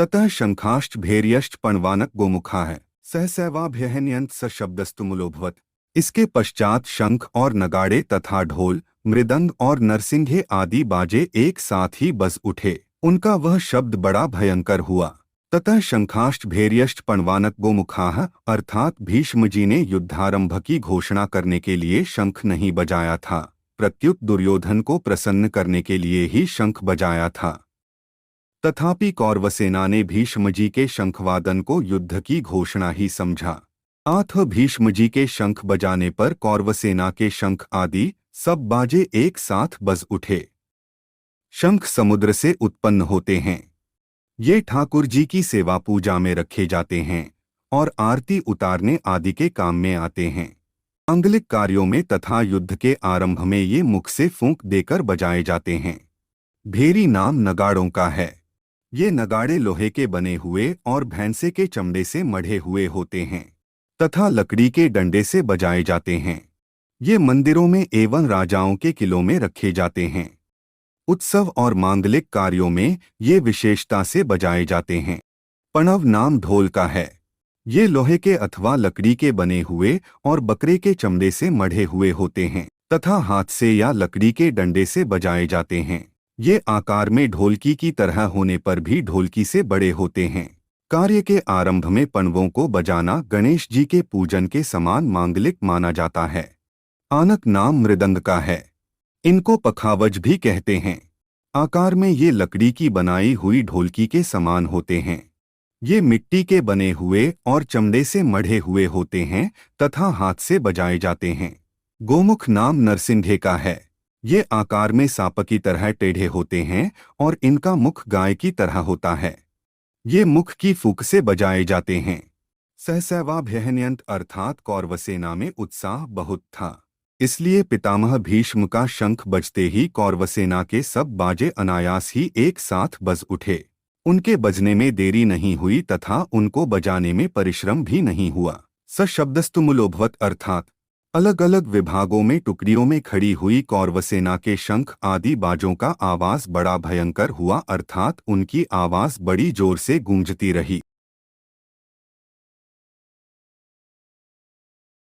ततः शंखाश्च भैर्यश्च पणवानक गोमुखा है सहसैवाभ्यहन्यंत स शब्दस्तुमुलोभवत। इसके पश्चात शंख और नगाड़े तथा ढोल, मृदंग और नरसिंघे आदि बाजे एक साथ ही बज उठे। उनका वह शब्द बड़ा भयंकर हुआ। ततः शंखाश्च भैर्यश्च पणवानक गोमुखाः अर्थात भीष्म जी ने युद्धारंभ की घोषणा करने के लिए शंख नहीं बजाया था, प्रत्युत दुर्योधन को प्रसन्न करने के लिए ही शंख बजाया था। तथापि कौरवसेना ने भीष्म जी के शंखवादन को युद्ध की घोषणा ही समझा। आथ भीष्म जी के शंख बजाने पर कौरवसेना के शंख आदि सब बाजे एक साथ बज उठे। शंख समुद्र से उत्पन्न होते हैं। ये ठाकुर जी की सेवा पूजा में रखे जाते हैं और आरती उतारने आदि के काम में आते हैं। मांगलिक कार्यों में तथा युद्ध के आरंभ में ये मुख से फूंक देकर बजाए जाते हैं। भेरी नाम नगाड़ों का है। ये नगाड़े लोहे के बने हुए और भैंसे के चमड़े से मढ़े हुए होते हैं तथा लकड़ी के डंडे से बजाए जाते हैं। ये मंदिरों में एवं राजाओं के किलों में रखे जाते हैं। उत्सव और मांगलिक कार्यों में ये विशेषता से बजाए जाते हैं। पणव नाम ढोल का है। ये लोहे के अथवा लकड़ी के बने हुए और बकरे के चमड़े से मढ़े हुए होते हैं तथा हाथ से या लकड़ी के डंडे से बजाए जाते हैं। ये आकार में ढोलकी की तरह होने पर भी ढोलकी से बड़े होते हैं। कार्य के आरंभ में पणवों को बजाना गणेश जी के पूजन के समान मांगलिक माना जाता है। आनक नाम मृदंग का है। इनको पखावज भी कहते हैं। आकार में ये लकड़ी की बनाई हुई ढोलकी के समान होते हैं। ये मिट्टी के बने हुए और चमड़े से मढ़े हुए होते हैं तथा हाथ से बजाए जाते हैं। गोमुख नाम नरसिंघे का है। ये आकार में सांप की तरह टेढ़े होते हैं और इनका मुख गाय की तरह होता है। ये मुख की फूंक से बजाए जाते हैं। सहसैवाभ्यहन्यंत अर्थात कौरवसेना में उत्साह बहुत था, इसलिए पितामह भीष्म का शंख बजते ही कौरवसेना के सब बाजे अनायास ही एक साथ बज उठे। उनके बजने में देरी नहीं हुई तथा उनको बजाने में परिश्रम भी नहीं हुआ। स शब्दस्तुमुलोभवत अर्थात अलग अलग विभागों में टुकड़ियों में खड़ी हुई कौरवसेना के शंख आदि बाजों का आवाज बड़ा भयंकर हुआ, अर्थात उनकी आवाज बड़ी जोर से गूंजती रही।